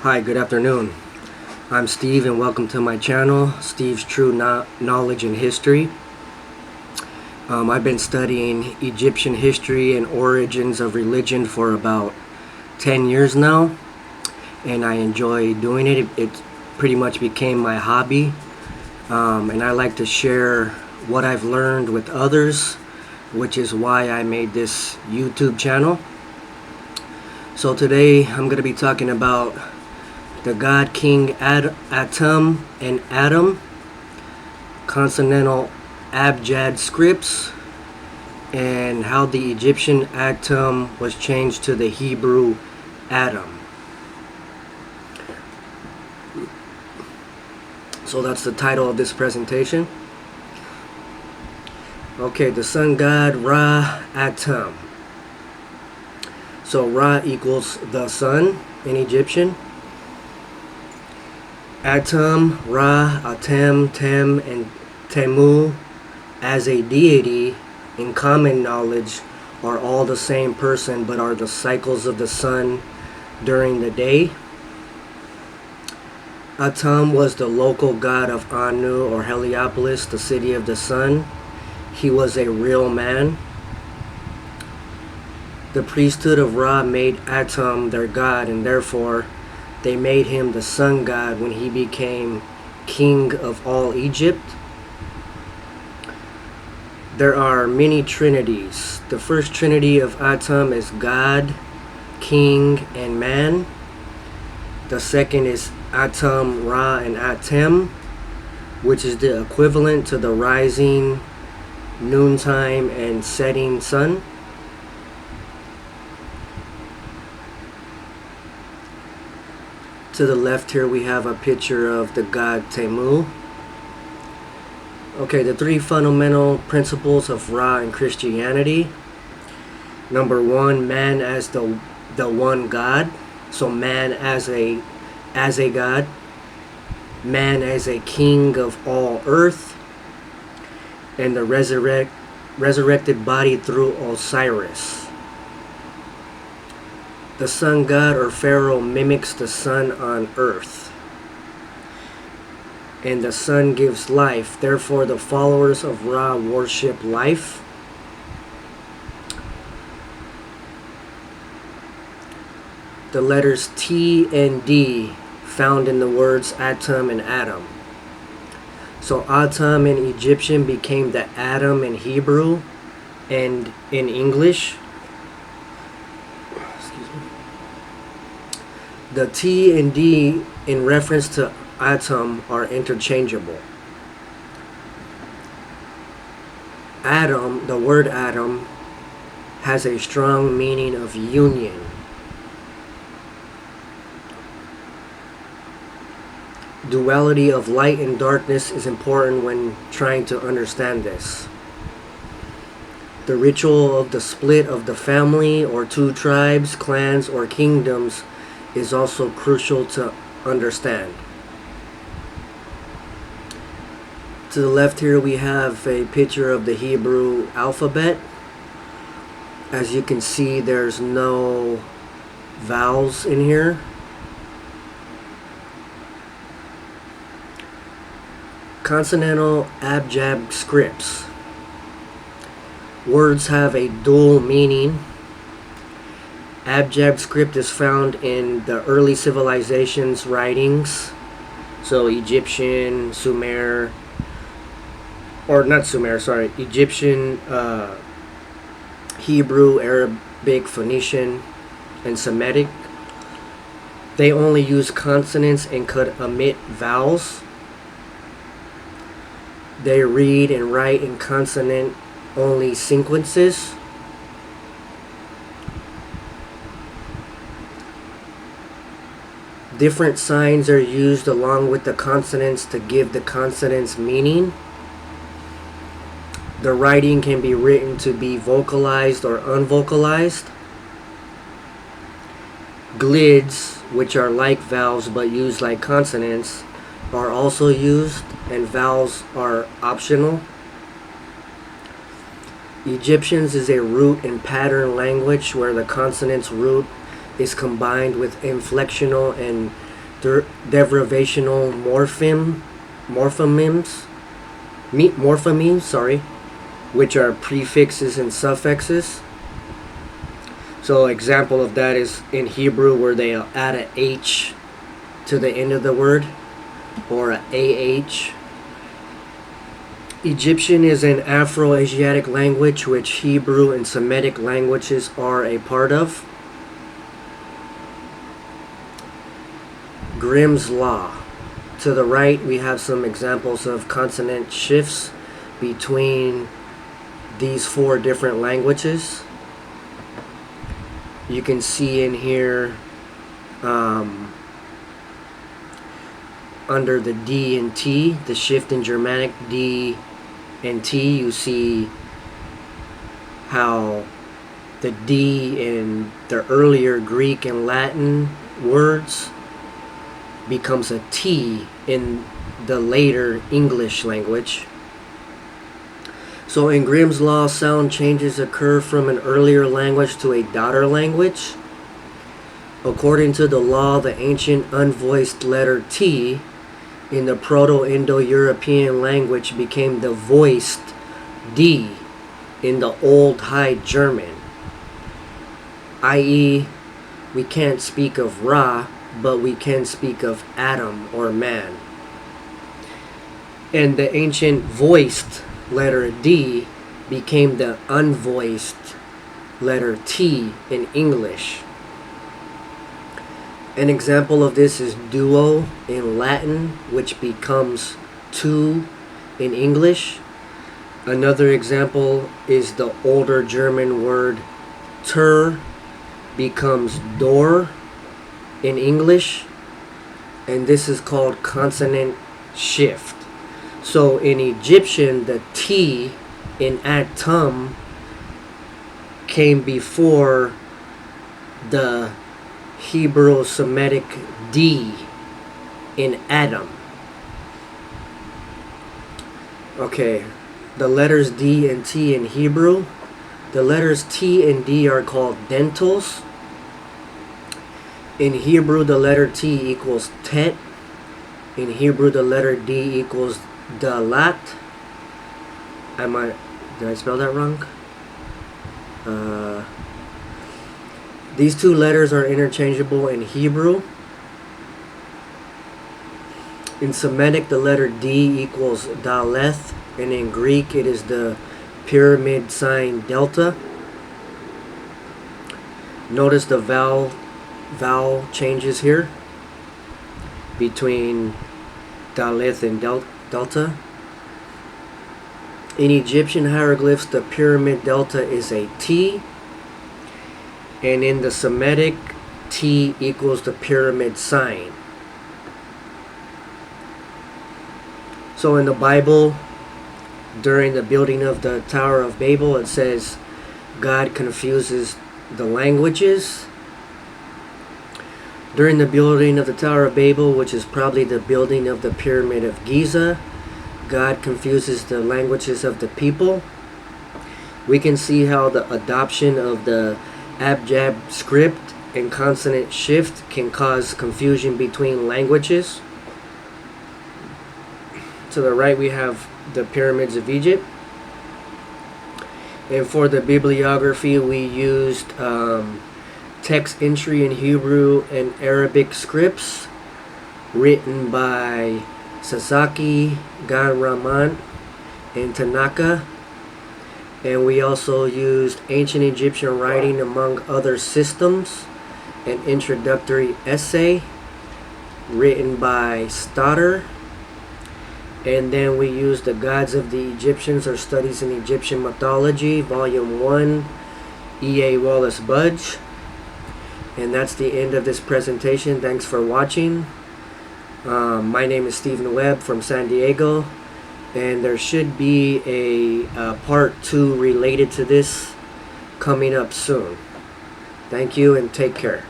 Hi, good afternoon. I'm Steve and welcome to my channel, Steve's True Knowledge in History. I've been studying Egyptian history and origins of religion for about 10 years now, and I enjoy doing it. It pretty much became my hobby, and I like to share what I've learned with others, which is why I made this YouTube channel. So today I'm going to be talking about the God King Atum and Atum, Consonantal Abjad Scripts, and how the Egyptian Atum was changed to the Hebrew Atum. So that's the title of this presentation. Okay, the sun god Ra Atum. So Ra equals the sun in Egyptian. Atum, Ra, Atem, Tem, and Temu as a deity in common knowledge are all the same person but are the cycles of the sun during the day. Atum was the local god of Anu or Heliopolis, the city of the sun. He was a real man. The priesthood of Ra made Atum their god, and therefore they made him the sun god when he became king of all Egypt. There are many trinities. The first trinity of Atum is God, king, and man. The second is Atum, Ra, and Atem, which is the equivalent to the rising, noontime, and setting sun. To the left here we have a picture of the god Temu. Okay, the three fundamental principles of Ra in Christianity. Number one, man as the one God. So man as a god. Man as a king of all earth. And the resurrected body through Osiris. The sun god or pharaoh mimics the sun on earth, and the sun gives life. Therefore the followers of Ra worship life. The letters T and D found in the words Atum and Atum. So Atum in Egyptian became the Atum in Hebrew and in English. The T and D in reference to Atum are interchangeable. Atum, the word Atum, has a strong meaning of union. Duality of light and darkness is important when trying to understand this. The ritual of the split of the family or two tribes, clans, or kingdoms is also crucial to understand. To the left here we have a picture of the Hebrew alphabet. As you can see, there's no vowels in here. Consonantal Abjad Scripts. Words have a dual meaning. Abjad script is found in the early civilizations' writings, so Egyptian, Egyptian, Hebrew, Arabic, Phoenician, and Semitic. They only use consonants and could omit vowels. They read and write in consonant-only sequences. Different signs are used along with the consonants to give the consonants meaning. The writing can be written to be vocalized or unvocalized. Glids, which are like vowels but used like consonants, are also used, and vowels are optional. Egyptians is a root and pattern language where the consonant's root is combined with inflectional and derivational morphemes, which are prefixes and suffixes. So example of that is in Hebrew where they add a H to the end of the word, or a AH. Egyptian is an Afro-Asiatic language which Hebrew and Semitic languages are a part of. Grimm's Law. To the right we have some examples of consonant shifts between these four different languages. You can see in here under the D and T, the shift in Germanic D and T, you see how the D in the earlier Greek and Latin words becomes a T in the later English language. So in Grimm's Law, sound changes occur from an earlier language to a daughter language. According to the law, the ancient unvoiced letter T in the Proto-Indo-European language became the voiced D in the Old High German, i.e., we can't speak of Ra, but we can speak of Atum or man. And the ancient voiced letter D became the unvoiced letter T in English. An example of this is duo in Latin, which becomes two in English. Another example is the older German word Tür becomes door in English, and this is called consonant shift. So in Egyptian, the T in Atum came before the Hebrew Semitic D in Atum. Okay, the letters D and T in Hebrew. The letters T and D are called dentals. In Hebrew, the letter T equals tet. In Hebrew, the letter D equals dalat. Did I spell that wrong? These two letters are interchangeable in Hebrew. In Semitic, the letter D equals daleth, and in Greek, it is the pyramid sign delta. Notice the vowel changes here between daleth and delta. In Egyptian hieroglyphs, the pyramid delta is a T, and in the Semitic, T equals the pyramid sign. So in the Bible, during the building of the Tower of Babel, it says God confuses the languages. During the building of the Tower of Babel, which is probably the building of the Pyramid of Giza, God confuses the languages of the people. We can see how the adoption of the Abjad script and consonant shift can cause confusion between languages. To the right we have the pyramids of Egypt. And for the bibliography we used text entry in Hebrew and Arabic scripts written by Sasaki, God Ra and Tanaka. And we also used ancient Egyptian writing among other systems, an introductory essay written by Stoddard. And then we used The Gods of the Egyptians or Studies in Egyptian Mythology, Volume 1, E.A. Wallace Budge. And that's the end of this presentation. Thanks for watching. My name is Stephen Webb from San Diego. And there should be a part 2 related to this coming up soon. Thank you and take care.